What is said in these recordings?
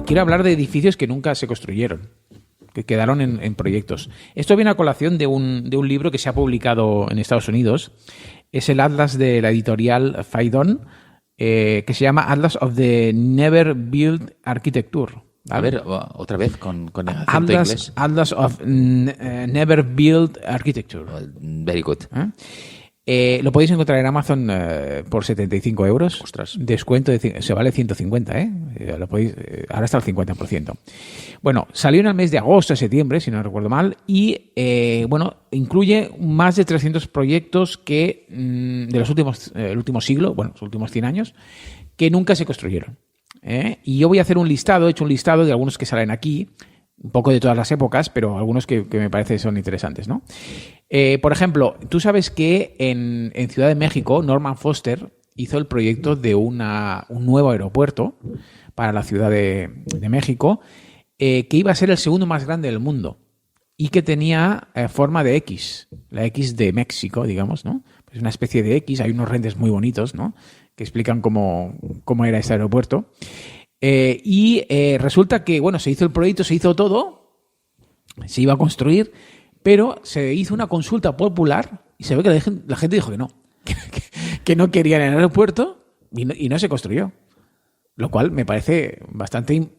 quiero hablar de edificios que nunca se construyeron, que quedaron en proyectos. Esto viene a colación de un libro que se ha publicado en Estados Unidos. Es el Atlas de la editorial Phaidon, que se llama Atlas of the Never Built Architecture. ¿Vale? A ver, otra vez con acento inglés. Atlas of Never Built Architecture. Very good. Lo podéis encontrar en Amazon por 75 euros. Ostras. Descuento se vale 150, lo podéis, ahora está al 50%. Bueno, salió en el mes de agosto, septiembre, si no recuerdo mal, y incluye más de 300 proyectos que de los último siglo, los últimos 100 años, que nunca se construyeron. Y yo voy a hacer he hecho un listado de algunos que salen aquí, un poco de todas las épocas, pero algunos que me parece son interesantes, ¿no? Por ejemplo, tú sabes que en Ciudad de México, Norman Foster hizo el proyecto de un nuevo aeropuerto para la Ciudad de México, que iba a ser el segundo más grande del mundo y que tenía forma de X, la X de México, digamos, ¿no? Es una especie de X, hay unos renders muy bonitos, ¿no? Que explican cómo era este aeropuerto. Resulta que, se hizo el proyecto, se hizo todo, se iba a construir, pero se hizo una consulta popular y se ve que la gente dijo que no, que no querían el aeropuerto y no se construyó. Lo cual me parece bastante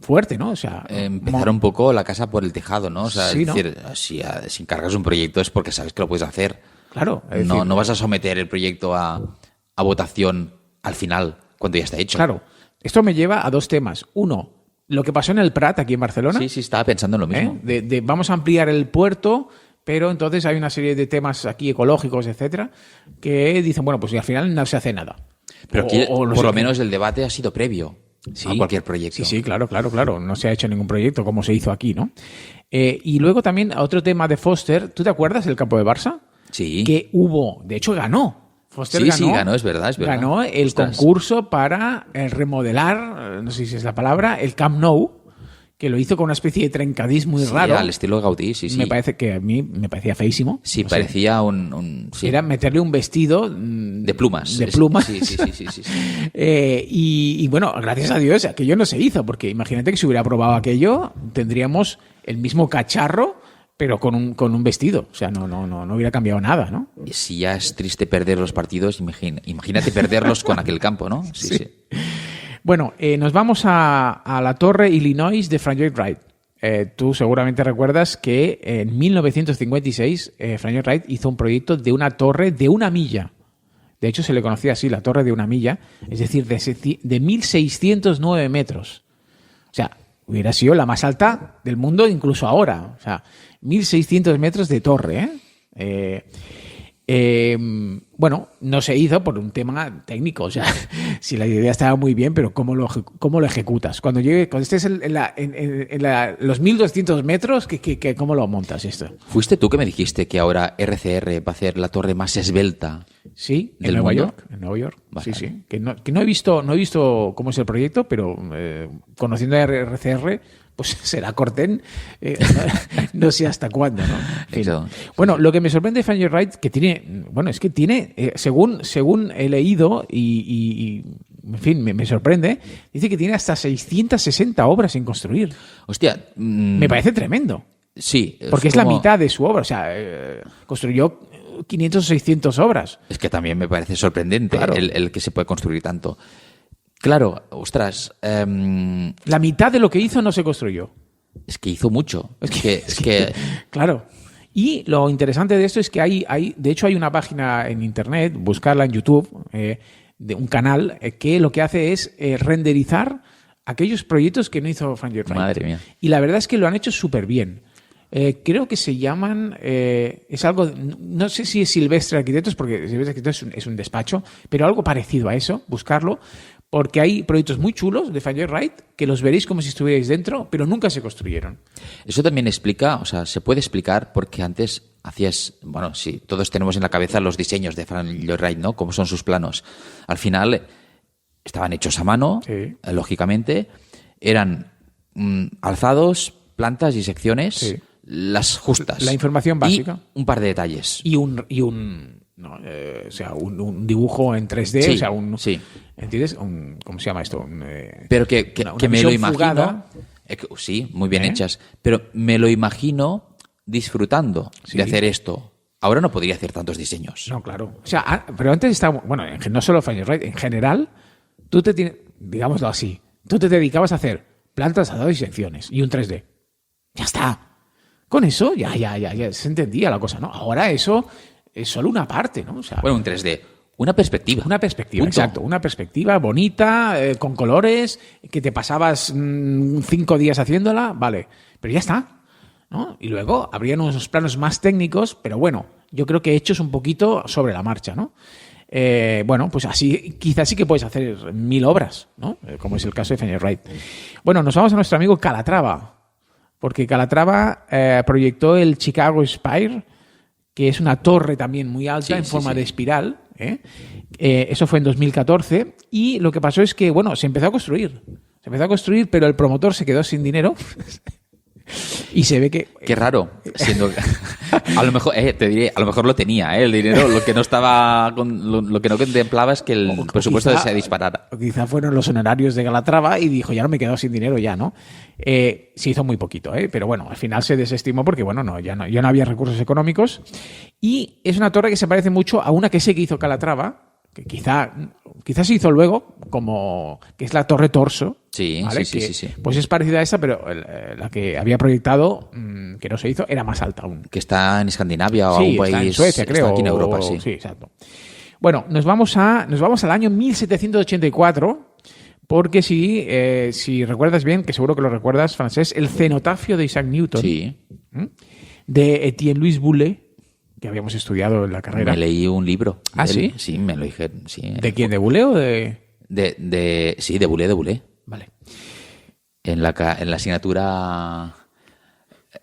fuerte, ¿no? O sea, empezar un poco la casa por el tejado, ¿no? O sea, sí, es decir, si encargas un proyecto es porque sabes que lo puedes hacer. Claro. No vas a someter el proyecto a votación al final, cuando ya está hecho. Claro. Esto me lleva a dos temas. Uno, lo que pasó en el Prat, aquí en Barcelona. Sí, estaba pensando en lo mismo. Vamos a ampliar el puerto, pero entonces hay una serie de temas aquí ecológicos, etcétera, que dicen, pues al final no se hace nada. Pero aquí, por lo menos, el debate ha sido previo a cualquier proyecto. Sí, claro. No se ha hecho ningún proyecto como se hizo aquí, ¿no? Y luego también otro tema de Foster. ¿Tú te acuerdas del campo de Barça? Sí. Que de hecho ganó. Foster ganó, es verdad. Ganó el concurso para remodelar, no sé si es la palabra, el Camp Nou, que lo hizo con una especie de trencadís muy raro. Al estilo Gaudí, sí. Me parece que a mí me parecía feísimo. Sí, parecía sí. Era meterle un vestido de plumas. De plumas. Sí. Y gracias a Dios aquello no se hizo, porque imagínate que si hubiera probado aquello, tendríamos el mismo cacharro, pero con un vestido. O sea, no hubiera cambiado nada, ¿no? Y si ya es triste perder los partidos, imagínate perderlos con aquel campo, ¿no? Sí. Bueno, nos vamos a la Torre Illinois de Frank Lloyd Wright. Tú seguramente recuerdas que en 1956 Frank Lloyd Wright hizo un proyecto de una torre de 1 milla. De hecho, se le conocía así, la torre de 1 milla, es decir, de 1.609 metros. O sea, hubiera sido la más alta del mundo incluso ahora. O sea, 1.600 metros de torre, no se hizo por un tema técnico. O sea, si la idea estaba muy bien, pero ¿cómo lo ejecutas? Cuando estés en los 1.200 metros, ¿cómo lo montas esto? ¿Fuiste tú que me dijiste que ahora RCR va a hacer la torre más esbelta? Sí, en Nueva York. Vale. Sí. Que no he visto cómo es el proyecto, pero conociendo a RCR, pues será cortén, no sé hasta cuándo, ¿no? Bueno, lo que me sorprende de Frank Lloyd Wright, que tiene, según he leído y en fin, me sorprende, dice que tiene hasta 660 obras sin construir. Hostia. Me parece tremendo. Sí. Porque es la mitad de su obra, o sea, construyó 500 o 600 obras. Es que también me parece sorprendente, claro, el que se puede construir tanto. Claro, ostras. La mitad de lo que hizo no se construyó. Es que hizo mucho. Es que claro. Y lo interesante de esto es que de hecho hay una página en internet, buscarla en YouTube, de un canal que lo que hace es renderizar aquellos proyectos que no hizo Frank Lloyd Wright. Madre mía. Y la verdad es que lo han hecho súper bien. Creo que se llaman, es algo, no sé si es Silvestre Arquitectos, porque Silvestre Arquitectos es un despacho, pero algo parecido a eso, buscarlo, porque hay proyectos muy chulos de Frank Lloyd Wright que los veréis como si estuvierais dentro, pero nunca se construyeron. Eso también explica, o sea, se puede explicar porque antes hacías, sí, todos tenemos en la cabeza los diseños de Frank Lloyd Wright, ¿no? Cómo son sus planos. Al final estaban hechos a mano, sí, lógicamente, eran alzados, plantas y secciones. Sí. Las justas. La información básica. Y un par de detalles. Y un dibujo en 3D, sí, o sea, sí. ¿Entiendes? ¿Cómo se llama esto? Pero que me lo imagino. Fugada. Sí, muy bien hechas. Pero me lo imagino disfrutando de hacer esto. Ahora no podría hacer tantos diseños. No, claro. O sea, pero antes estaba... Bueno, no solo Fine-Ride, en general, tú te tienes... Digámoslo así. Tú te dedicabas a hacer plantas, asados y secciones. Y un 3D. Ya está. Con eso ya se entendía la cosa, ¿no? Ahora eso es solo una parte, ¿no? O sea, bueno, un 3D. Una perspectiva. Una perspectiva, Punto. exacto. Una perspectiva bonita, con colores, que te pasabas 5 días haciéndola, vale. Pero ya está, ¿no? Y luego habrían unos planos más técnicos, pero bueno, yo creo que hechos un poquito sobre la marcha, ¿no? Bueno, pues así quizás sí que puedes hacer 1000 obras, ¿no? Como es el caso de Fine-Ride. Bueno, nos vamos a nuestro amigo Calatrava, porque Calatrava proyectó el Chicago Spire, que es una torre también muy alta en forma de espiral. Eso fue en 2014 y lo que pasó es que, bueno, se empezó a construir. Pero el promotor se quedó sin dinero y se ve que... Qué raro, siendo... A lo mejor, te diré, a lo mejor lo tenía, el dinero, lo que no estaba... Lo que no contemplaba es que el presupuesto se disparara. O quizá fueron los honorarios de Calatrava y dijo, ya no me he quedado sin dinero ya, ¿no? Se hizo muy poquito, pero bueno, al final se desestimó porque, bueno, ya no había recursos económicos. Y es una torre que se parece mucho a una que sé que hizo Calatrava, que quizás se hizo luego, como que es la Torre Torso. Sí, ¿vale? sí. Pues es parecida a esa, pero la que había proyectado, que no se hizo, era más alta aún. Que está en Escandinavia o algún país. Está en Suecia, creo. Está aquí en Europa, sí. Sí, exacto. Bueno, nos vamos al año 1784, porque si recuerdas bien, que seguro que lo recuerdas, Francés, el cenotafio de Isaac Newton, de Etienne Louis Boulle, que habíamos estudiado en la carrera. Me leí un libro. ¿Ah, sí? Sí, me lo dije. Sí. ¿De quién? ¿De Boulle o de...? Sí, de Boulle. Vale. En la asignatura,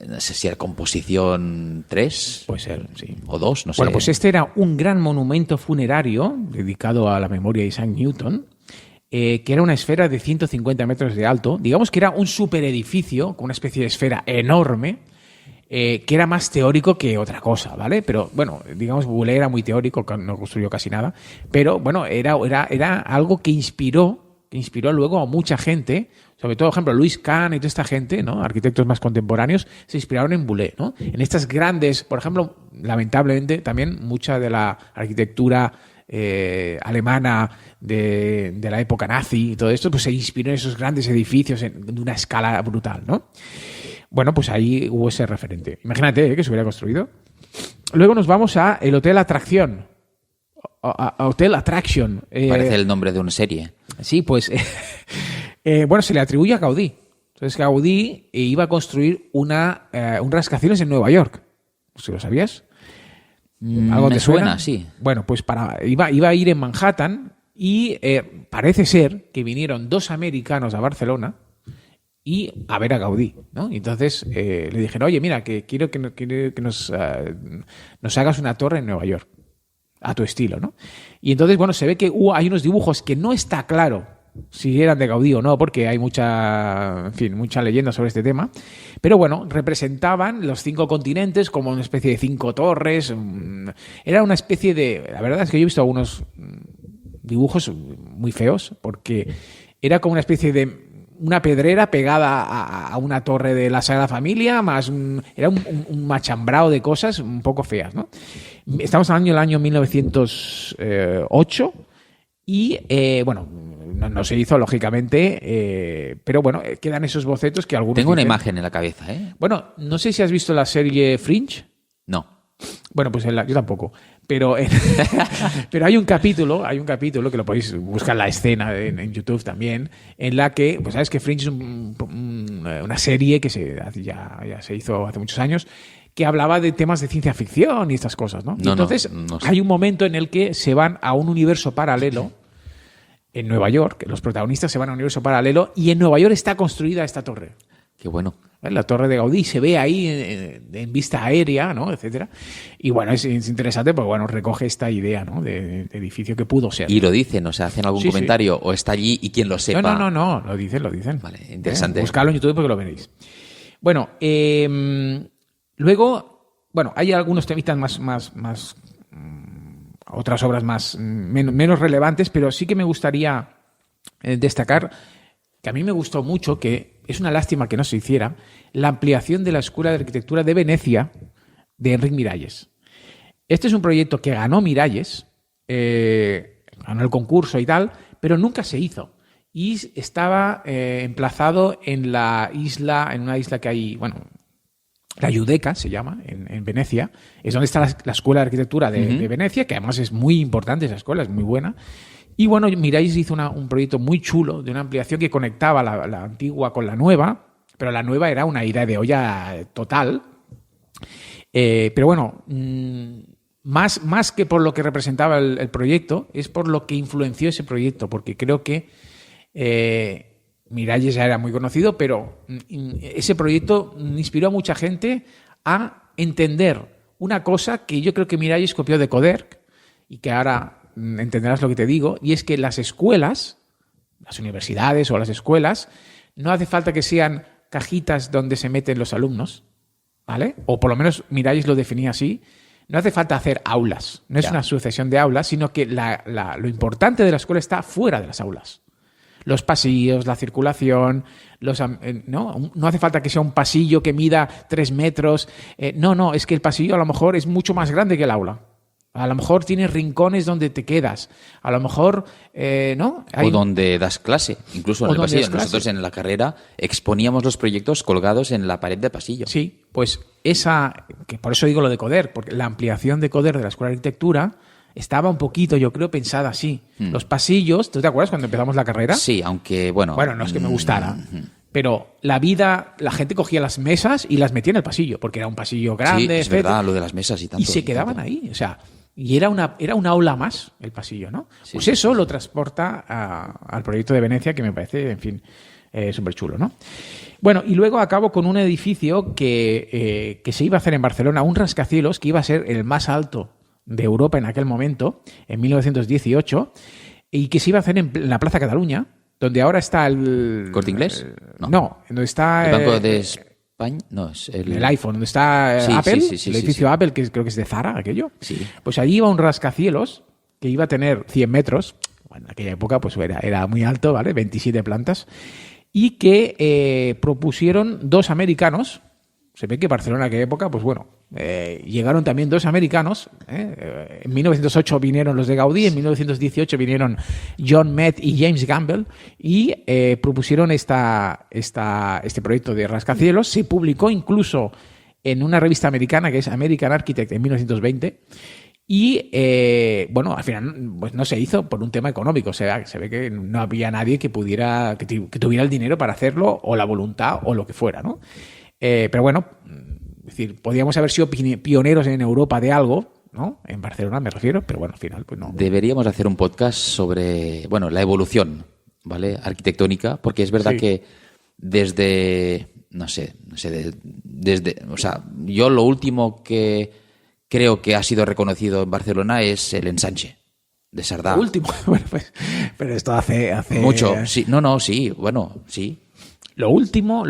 no sé si era composición 3. Puede ser, sí. O 2, no sé. Bueno, pues este era un gran monumento funerario dedicado a la memoria de Isaac Newton, que era una esfera de 150 metros de alto. Digamos que era un superedificio con una especie de esfera enorme, que era más teórico que otra cosa, ¿vale? Pero, bueno, digamos, Boulle era muy teórico, no construyó casi nada, pero, bueno, era algo que inspiró luego a mucha gente, sobre todo, por ejemplo, Louis Kahn y toda esta gente, ¿no? Arquitectos más contemporáneos, se inspiraron en Boulle, ¿no? En estas grandes, por ejemplo, lamentablemente, también mucha de la arquitectura alemana de la época nazi y todo esto, pues se inspiró en esos grandes edificios de una escala brutal, ¿no? Bueno, pues ahí hubo ese referente. Imagínate que se hubiera construido. Luego nos vamos a el Hotel Atracción. A Hotel Attraction. Parece el nombre de una serie. Sí, pues... bueno, se le atribuye a Gaudí. Entonces Gaudí iba a construir un rascacielos en Nueva York. ¿Sí lo sabías? ¿Algo te suena? Sí. Bueno, pues iba a ir en Manhattan y parece ser que vinieron 2 americanos a Barcelona y a ver a Gaudí, ¿no? Y entonces le dijeron, oye, mira, que quiero que nos hagas una torre en Nueva York, a tu estilo, ¿no? Y entonces, bueno, se ve que hay unos dibujos que no está claro si eran de Gaudí o no, porque hay mucha leyenda sobre este tema, pero bueno, representaban los 5 continentes como una especie de 5 torres. Era una especie de... La verdad es que yo he visto algunos dibujos muy feos, porque era como una especie de una pedrera pegada a una torre de la Sagrada Familia, era un machambrao de cosas un poco feas, ¿no? Estamos hablando del año 1908 y, bueno, no se hizo, lógicamente, pero bueno, quedan esos bocetos que algunos... Tengo una imagen en la cabeza, ¿eh? Bueno, no sé si has visto la serie Fringe. No. Bueno, pues yo tampoco. Pero hay un capítulo que lo podéis buscar, la escena en YouTube también, en la que, pues sabes que Fringe es una serie que ya se hizo hace muchos años, que hablaba de temas de ciencia ficción y estas cosas, ¿no? Y entonces no sé. Hay un momento en el que se van a un universo paralelo en Nueva York, los protagonistas se van a un universo paralelo y en Nueva York está construida esta torre. Qué bueno. La torre de Gaudí se ve ahí en vista aérea, ¿no? Etcétera. Y bueno, es interesante porque, bueno, recoge esta idea, ¿no? De edificio que pudo ser. Y lo dicen, o sea, hacen algún comentario o está allí y quien lo sepa. No, lo dicen. Vale, interesante. Buscadlo en YouTube porque lo veréis. Bueno, luego, bueno, hay algunos temitas más otras obras menos relevantes, pero sí que me gustaría destacar que a mí me gustó mucho, que es una lástima que no se hiciera, la ampliación de la Escuela de Arquitectura de Venecia de Enric Miralles. Este es un proyecto que ganó Miralles, ganó el concurso y tal, pero nunca se hizo. Y estaba emplazado en una isla que hay, bueno, la Giudecca se llama, en Venecia. Es donde está la Escuela de Arquitectura de Venecia, que además es muy importante esa escuela, es muy buena. Y bueno, Miralles hizo un proyecto muy chulo de una ampliación que conectaba la antigua con la nueva, pero la nueva era una idea de olla total. Pero bueno, más que por lo que representaba el proyecto, es por lo que influenció ese proyecto, porque creo que Miralles ya era muy conocido, pero ese proyecto inspiró a mucha gente a entender una cosa que yo creo que Miralles copió de Coderch y que ahora entenderás lo que te digo, y es que las escuelas, las universidades o las escuelas, no hace falta que sean cajitas donde se meten los alumnos, ¿vale? O por lo menos Miralles lo definía así. No hace falta hacer aulas, no es una sucesión de aulas, sino que lo importante de la escuela está fuera de las aulas. Los pasillos, la circulación, no hace falta que sea un pasillo que mida 3 metros. No, es que el pasillo a lo mejor es mucho más grande que el aula. A lo mejor tienes rincones donde te quedas. A lo mejor, ¿no? O donde das clase, incluso en el pasillo. Nosotros en la carrera exponíamos los proyectos colgados en la pared de pasillo. Sí, pues que por eso digo lo de Coderch, porque la ampliación de Coderch de la Escuela de Arquitectura estaba un poquito, yo creo, pensada así. Los pasillos, ¿tú te acuerdas cuando empezamos la carrera? Sí, aunque, bueno... Bueno, no es que me gustara. Pero la gente cogía las mesas y las metía en el pasillo, porque era un pasillo grande. Sí, es verdad, lo de las mesas y tanto. Y se quedaban ahí, o sea, y era una aula más el pasillo, ¿no? Sí, pues eso lo transporta al proyecto de Venecia, que me parece, en fin, súper chulo, ¿no? Bueno, y luego acabo con un edificio que se iba a hacer en Barcelona, un rascacielos que iba a ser el más alto de Europa en aquel momento, en 1918, y que se iba a hacer en la Plaza Cataluña, donde ahora está el... ¿Corte Inglés? No, donde está... ¿El Banco de España? No, es el iPhone, donde está Apple, el edificio Apple, que creo que es de Zara, aquello. Sí. Pues allí iba un rascacielos que iba a tener 100 metros, bueno, en aquella época pues era muy alto, ¿vale? 27 plantas, y que propusieron 2 americanos. Se ve que Barcelona en aquella época, pues bueno, llegaron también 2 americanos. En 1908 vinieron los de Gaudí, en 1918 vinieron John Met y James Gamble y propusieron este proyecto de rascacielos. Se publicó incluso en una revista americana que es American Architect en 1920 y, bueno, al final pues no se hizo por un tema económico. Se ve que no había nadie que tuviera el dinero para hacerlo o la voluntad o lo que fuera, ¿no? Pero bueno, es decir, podríamos haber sido pioneros en Europa de algo, ¿no? En Barcelona me refiero, pero bueno, al final pues no. Deberíamos hacer un podcast sobre, bueno, la evolución, ¿vale? Arquitectónica, porque es verdad que desde, o sea, yo lo último que creo que ha sido reconocido en Barcelona es el ensanche de Sardá. Lo último, bueno, pues, pero esto hace mucho, sí, sí, bueno, sí. Lo último,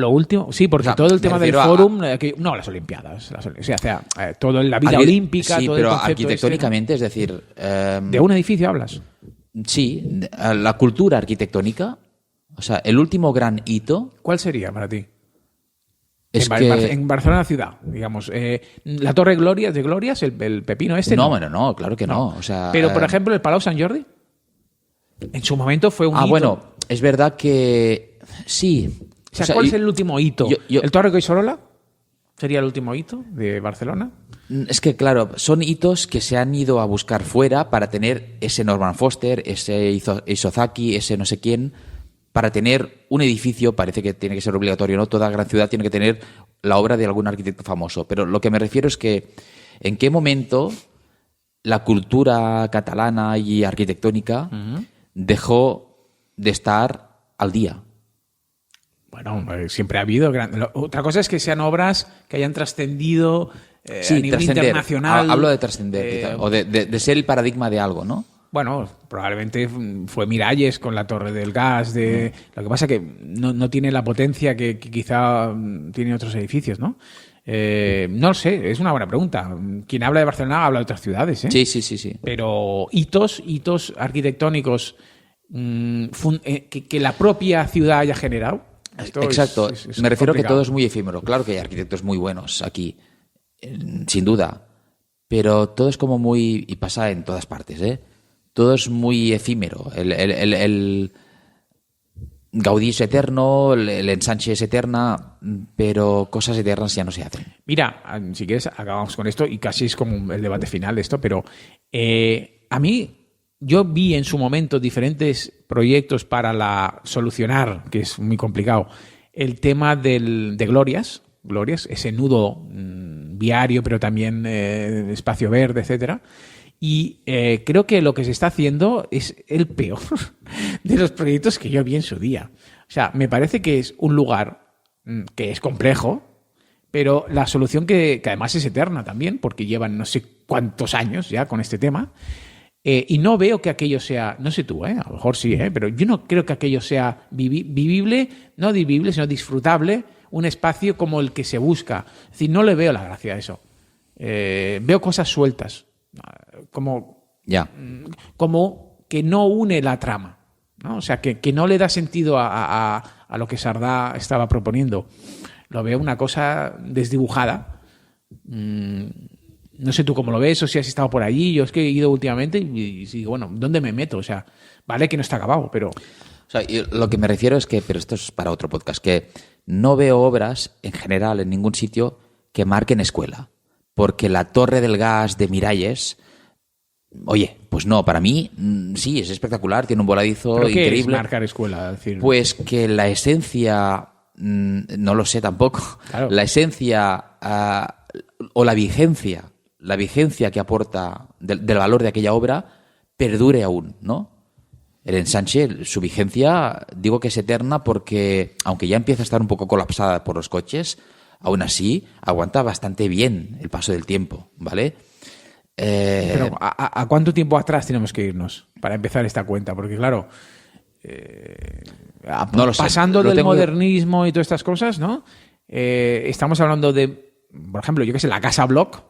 sí, porque todo el tema del Fórum, no, las Olimpiadas, o sea, toda la vida olímpica, sí, todo pero el concepto arquitectónicamente, es decir... ¿de un edificio hablas? Sí, la cultura arquitectónica, o sea, el último gran hito... ¿Cuál sería para ti? En Barcelona ciudad, digamos. La Torre de Glorias, el pepino este. No, claro que no. O sea, pero, por ejemplo, el Palau Sant Jordi, en su momento fue un hito. Bueno, es verdad que sí. O sea, ¿cuál es el último hito? ¿El Torre Collserola sería el último hito de Barcelona? Es que, claro, son hitos que se han ido a buscar fuera para tener ese Norman Foster, ese Isozaki, ese no sé quién, para tener un edificio. Parece que tiene que ser obligatorio, ¿no? Toda gran ciudad tiene que tener la obra de algún arquitecto famoso. Pero lo que me refiero es que ¿en qué momento la cultura catalana y arquitectónica dejó de estar al día? Bueno, siempre ha habido... Otra cosa es que sean obras que hayan trascendido a nivel internacional. Hablo de trascender, o de ser el paradigma de algo, ¿no? Bueno, probablemente fue Miralles con la Torre del Gas. Lo que pasa es que no tiene la potencia que quizá tienen otros edificios, ¿no? No lo sé, es una buena pregunta. Quien habla de Barcelona habla de otras ciudades, ¿eh? Sí. Pero hitos arquitectónicos que la propia ciudad haya generado. Exacto. Es Me refiero a que complicado. todo es muy efímero. Claro que hay arquitectos muy buenos aquí, sin duda. Pero todo es como muy... Y pasa en todas partes, ¿eh? Todo es muy efímero. El Gaudí es eterno, el ensanche es eterna, pero cosas eternas ya no se hacen. Mira, si quieres, acabamos con esto y casi es como el debate final de esto, pero a mí, yo vi en su momento diferentes proyectos para solucionar, que es muy complicado, el tema de Glorias, ese nudo viario, pero también espacio verde, etcétera. Y creo que lo que se está haciendo es el peor de los proyectos que yo vi en su día. O sea, me parece que es un lugar que es complejo, pero la solución que además es eterna también, porque llevan no sé cuántos años ya con este tema, y no veo que aquello sea, no sé tú, a lo mejor sí, pero yo no creo que aquello sea vivible, no vivible, sino disfrutable, un espacio como el que se busca. Es decir, no le veo la gracia a eso. Veo cosas sueltas. Como que no une la trama, ¿no? O sea, que no le da sentido a lo que Sardá estaba proponiendo. Lo veo una cosa desdibujada. No sé tú cómo lo ves o si has estado por allí. Yo es que he ido últimamente y digo, bueno, ¿dónde me meto? O sea, vale que no está acabado, pero... O sea, lo que me refiero es que, pero esto es para otro podcast, que no veo obras en general en ningún sitio que marquen escuela. Porque la Torre del Gas de Miralles, oye, pues no, para mí sí, es espectacular, tiene un voladizo ¿Pero qué increíble. es marcar escuela? Es decir, Pues que la esencia, no lo sé tampoco, claro. La esencia o la vigencia que aporta del valor de aquella obra perdure aún, ¿no? El ensanche, su vigencia, digo que es eterna porque, aunque ya empieza a estar un poco colapsada por los coches, aún así aguanta bastante bien el paso del tiempo, ¿vale? Pero ¿a cuánto tiempo atrás tenemos que irnos para empezar esta cuenta? Porque claro, no lo sé. pasando del modernismo y todas estas cosas, ¿no? Estamos hablando de, por ejemplo, yo qué sé, la Casa Bloc,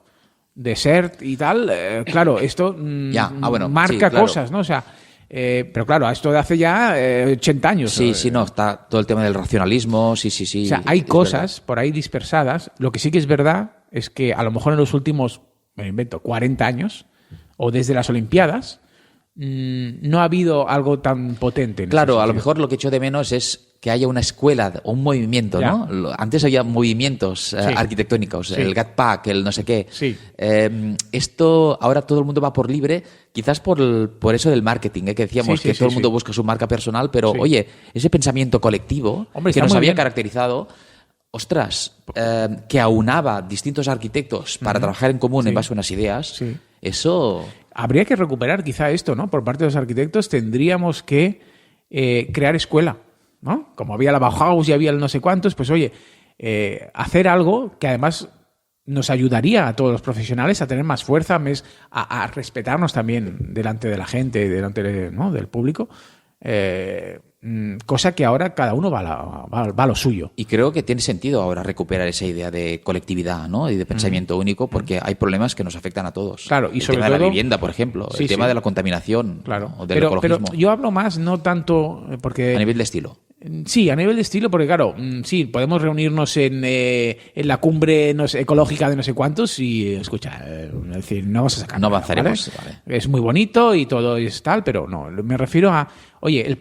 de Sert y tal. Claro, esto marca sí, claro. cosas, ¿no? O sea, pero claro, esto de hace ya 80 años. Sí, no, está todo el tema del racionalismo, sí. O sea, hay cosas por ahí dispersadas. Lo que sí que es verdad es que a lo mejor en los últimos, me invento, 40 años, o desde las Olimpiadas, no ha habido algo tan potente. Claro, a lo mejor lo que echo de menos es que haya una escuela o un movimiento, ya. ¿no? Antes había movimientos arquitectónicos, Sí. el GATPAC, el no sé qué. Sí. Esto, ahora todo el mundo va por libre, quizás por eso del marketing, que decíamos que todo el mundo busca su marca personal, pero oye, ese pensamiento colectivo que nos había caracterizado, ostras, que aunaba distintos arquitectos para trabajar en común en base a unas ideas, eso... Habría que recuperar quizá esto, ¿no? Por parte de los arquitectos tendríamos que crear escuela, ¿no? Como había la Bauhaus y había el no sé cuántos, pues oye, hacer algo que además nos ayudaría a todos los profesionales a tener más fuerza, a respetarnos también delante de la gente, delante del público, cosa que ahora cada uno va a lo suyo. Y creo que tiene sentido ahora recuperar esa idea de colectividad, ¿no? Y de pensamiento único, porque hay problemas que nos afectan a todos. Claro, y el sobre tema todo de la vivienda, por ejemplo, el tema de la contaminación, claro, o del ecologismo. Pero yo hablo más no tanto porque... A nivel de estilo. Sí, a nivel de estilo, porque claro, sí, podemos reunirnos en la cumbre ecológica de no sé cuántos y, escucha, es decir, no vamos a sacar No nada, avanzaremos. ¿vale? Es muy bonito y todo es tal, pero no, me refiero a, oye,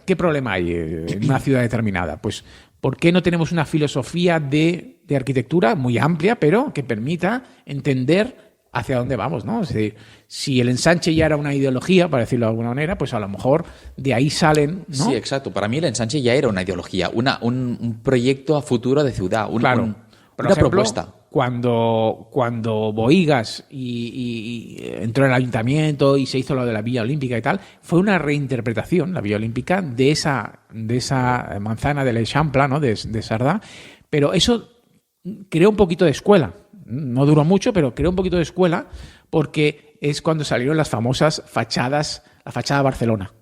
¿qué problema hay en una ciudad determinada? Pues, ¿por qué no tenemos una filosofía de arquitectura muy amplia, pero que permita entender hacia dónde vamos, ¿no? Es decir, si el ensanche ya era una ideología, para decirlo de alguna manera, pues a lo mejor de ahí salen, ¿no? Sí, exacto. Para mí el ensanche ya era una ideología, un proyecto a futuro de ciudad, Por una ejemplo, propuesta. Cuando Bohigas y entró en el ayuntamiento y se hizo lo de la Villa Olímpica y tal, fue una reinterpretación, la Villa Olímpica, de esa manzana de l'Eixample, ¿no? de Sardá, pero eso creó un poquito de escuela. No duró mucho, pero creó un poquito de escuela porque es cuando salieron las famosas fachadas, la fachada Barcelona.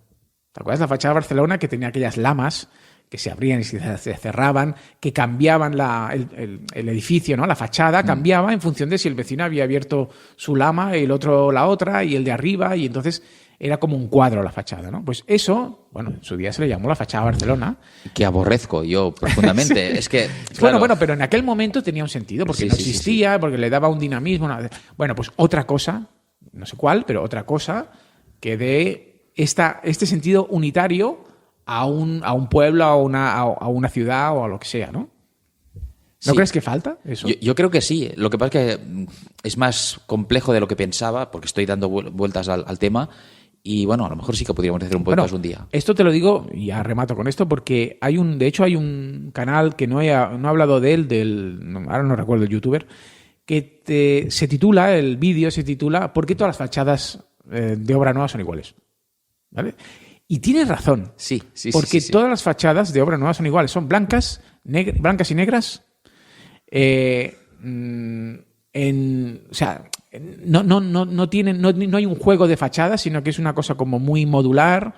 ¿Te acuerdas? La fachada Barcelona que tenía aquellas lamas que se abrían y se cerraban, que cambiaban el edificio, ¿no? La fachada cambiaba en función de si el vecino había abierto su lama, el otro la otra y el de arriba, y entonces era como un cuadro la fachada, ¿no? Pues eso, bueno, en su día se le llamó la fachada Barcelona. Que aborrezco yo profundamente. Sí. Es que, claro. Bueno, pero en aquel momento tenía un sentido, porque no existía, porque le daba un dinamismo. Bueno, pues otra cosa, no sé cuál, pero otra cosa que dé este sentido unitario a un pueblo, a una ciudad o a lo que sea, ¿no? ¿No crees que falta eso? Yo creo que sí. Lo que pasa es que es más complejo de lo que pensaba, porque estoy dando vueltas al tema. Y bueno, a lo mejor sí que podríamos hacer un podcast un día. Esto te lo digo, y ya remato con esto, porque de hecho hay un canal que no he hablado de él, ahora no recuerdo el youtuber, que el vídeo se titula ¿Por qué todas las fachadas de obra nueva son iguales? ¿Vale? Y tienes razón. Sí. Porque todas las fachadas de obra nueva son iguales. Son blancas y negras. O sea, no hay un juego de fachadas, sino que es una cosa como muy modular.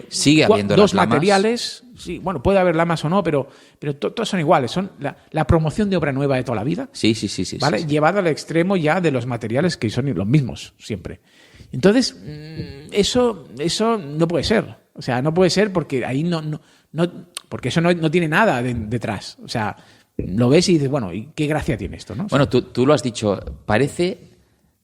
Sigue habiendo dos las lamas. materiales. Sí, bueno, puede haber lamas o no, pero todos son iguales. Son la promoción de obra nueva de toda la vida. Sí. ¿Vale? Sí. Llevado al extremo ya de los materiales que son los mismos siempre. Entonces, eso no puede ser. O sea, no puede ser porque ahí porque eso no tiene nada detrás. O sea, lo ves y dices, bueno, ¿y qué gracia tiene esto, no? Bueno, tú lo has dicho, parece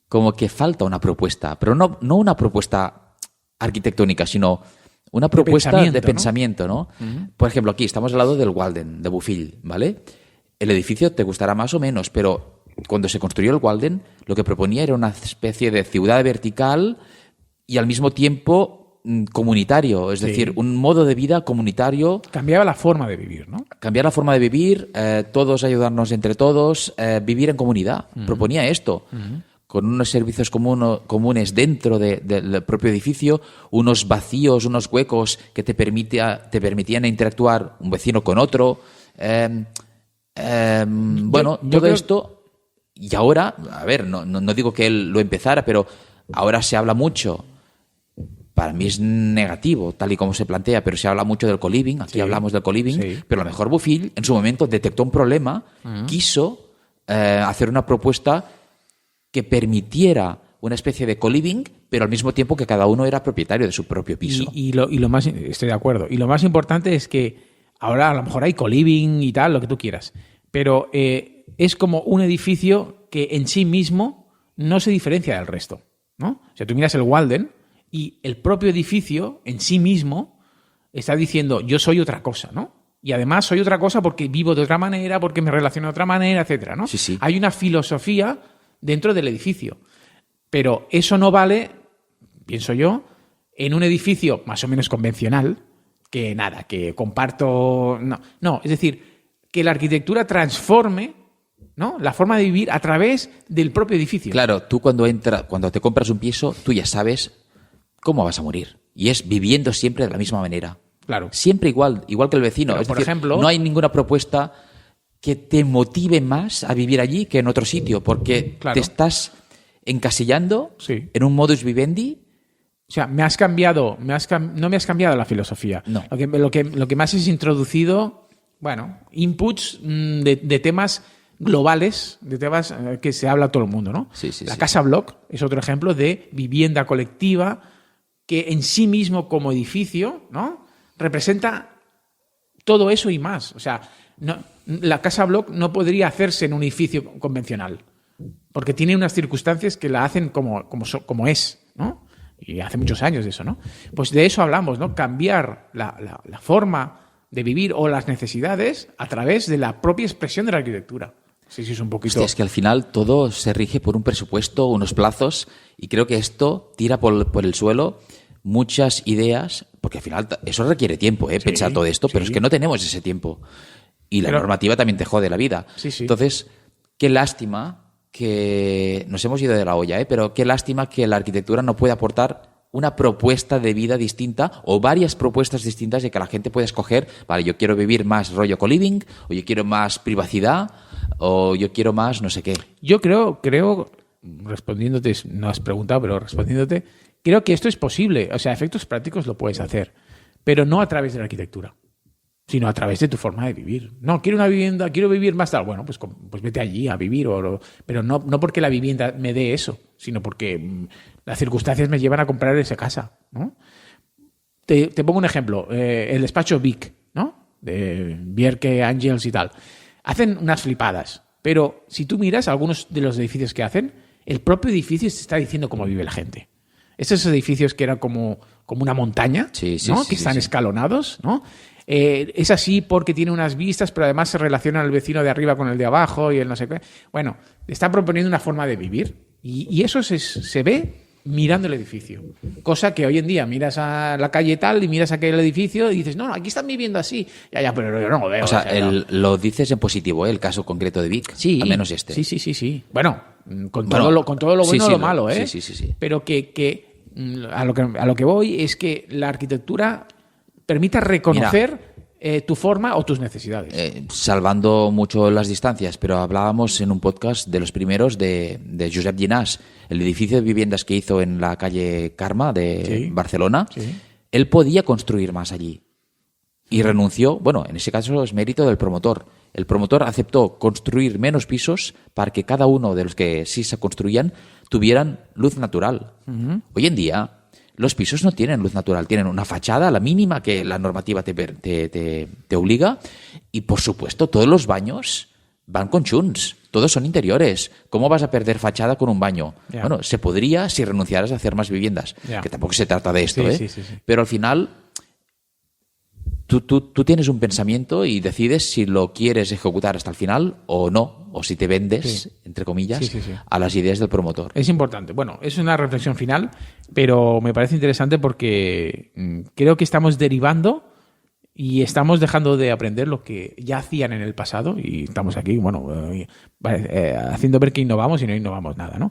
como que falta una propuesta, pero no una propuesta arquitectónica, sino una propuesta de pensamiento, ¿no? Uh-huh. Por ejemplo, aquí estamos al lado del Walden, de Bofill, ¿vale? El edificio te gustará más o menos, pero cuando se construyó el Walden, lo que proponía era una especie de ciudad vertical y al mismo tiempo comunitario, es decir, un modo de vida comunitario. Cambiaba la forma de vivir, ¿no? Cambiar la forma de vivir, todos ayudarnos entre todos, vivir en comunidad. Uh-huh. Proponía esto, con unos servicios comunes dentro del propio edificio, unos vacíos, unos huecos que te permitían interactuar un vecino con otro. Bueno, todo esto. Y ahora, a ver, no digo que él lo empezara, pero ahora se habla mucho. Para mí es negativo, tal y como se plantea, pero se habla mucho del co-living. Aquí hablamos del co-living, pero a lo mejor Bofill en su momento detectó un problema, quiso hacer una propuesta que permitiera una especie de co-living, pero al mismo tiempo que cada uno era propietario de su propio piso. Y lo más, estoy de acuerdo. Y lo más importante es que ahora a lo mejor hay co-living y tal, lo que tú quieras, pero es como un edificio que en sí mismo no se diferencia del resto, ¿no? O sea, tú miras el Walden y el propio edificio en sí mismo está diciendo yo soy otra cosa, ¿no? Y además soy otra cosa porque vivo de otra manera, porque me relaciono de otra manera, etcétera, ¿no? Sí. Hay una filosofía dentro del edificio. Pero eso no vale, pienso yo, en un edificio más o menos convencional, que comparto. No, es decir, que la arquitectura transforme, ¿no?, la forma de vivir a través del propio edificio. Claro, tú cuando te compras un piso, tú ya sabes cómo vas a morir. Y es viviendo siempre de la misma manera. Claro. Siempre igual que el vecino. Pero, por ejemplo, no hay ninguna propuesta que te motive más a vivir allí que en otro sitio, porque te estás encasillando en un modus vivendi. O sea, no me has cambiado la filosofía. No. Lo que más es introducido, bueno, inputs de temas globales, de temas que se habla a todo el mundo, ¿no? Sí. La Casa Block es otro ejemplo de vivienda colectiva que en sí mismo como edificio, ¿no?, representa todo eso y más. O sea, la Casa Block no podría hacerse en un edificio convencional porque tiene unas circunstancias que la hacen como es, ¿no? Y hace muchos años de eso, ¿no? Pues de eso hablamos, ¿no? Cambiar la forma de vivir o las necesidades a través de la propia expresión de la arquitectura. Sí, es un poquito. Hostia, es que al final todo se rige por un presupuesto, unos plazos, y creo que esto tira por el suelo muchas ideas, porque al final eso requiere tiempo, pensar todo esto, pero es que no tenemos ese tiempo. Y la normativa también te jode la vida. Sí. Entonces, qué lástima que nos hemos ido de la olla, pero qué lástima que la arquitectura no puede aportar una propuesta de vida distinta o varias propuestas distintas de que la gente pueda escoger, vale, yo quiero vivir más rollo co-living, o yo quiero más privacidad, o yo quiero más no sé qué. Yo creo, respondiéndote, no has preguntado, pero respondiéndote, creo que esto es posible. O sea, a efectos prácticos lo puedes hacer, pero no a través de la arquitectura. sino a través de tu forma de vivir. No, quiero una vivienda, quiero vivir más tal. Bueno, pues vete allí a vivir. Pero no porque la vivienda me dé eso, sino porque las circunstancias me llevan a comprar esa casa, ¿no? Te pongo un ejemplo. El despacho Vic, ¿no? De Bierke, Angels y tal. Hacen unas flipadas. Pero si tú miras algunos de los edificios que hacen, el propio edificio te está diciendo cómo vive la gente. Esos edificios que eran como una montaña, ¿no? Que están escalonados, ¿no? Es así porque tiene unas vistas, pero además se relaciona el vecino de arriba con el de abajo y el no sé qué. Bueno, está proponiendo una forma de vivir y eso se ve mirando el edificio. Cosa que hoy en día miras a la calle tal y miras aquel edificio y dices, no, aquí están viviendo así. Ya, pero yo no lo veo. O sea, no. lo dices en positivo, el caso concreto de Vic. Sí. Al menos este. Sí. Bueno, con todo lo bueno y lo malo, ¿eh? Sí. Pero que a lo que voy es que la arquitectura permita reconocer tu forma o tus necesidades. Salvando mucho las distancias, pero hablábamos en un podcast de los primeros de Josep Llinàs, el edificio de viviendas que hizo en la calle Carme de Barcelona. Sí. Él podía construir más allí y renunció. Bueno, en ese caso es mérito del promotor. El promotor aceptó construir menos pisos para que cada uno de los que sí se construían tuvieran luz natural. Uh-huh. Hoy en día los pisos no tienen luz natural, tienen una fachada, la mínima que la normativa te obliga, y por supuesto todos los baños van con chuns, todos son interiores. ¿Cómo vas a perder fachada con un baño? Yeah. Bueno, se podría si renunciaras a hacer más viviendas, que tampoco se trata de esto, sí. Pero al final tú tienes un pensamiento y decides si lo quieres ejecutar hasta el final o no, o si te vendes, entre comillas, a las ideas del promotor. Es importante. Bueno, es una reflexión final, pero me parece interesante porque creo que estamos derivando y estamos dejando de aprender lo que ya hacían en el pasado y estamos aquí, haciendo ver que innovamos y no innovamos nada, ¿no?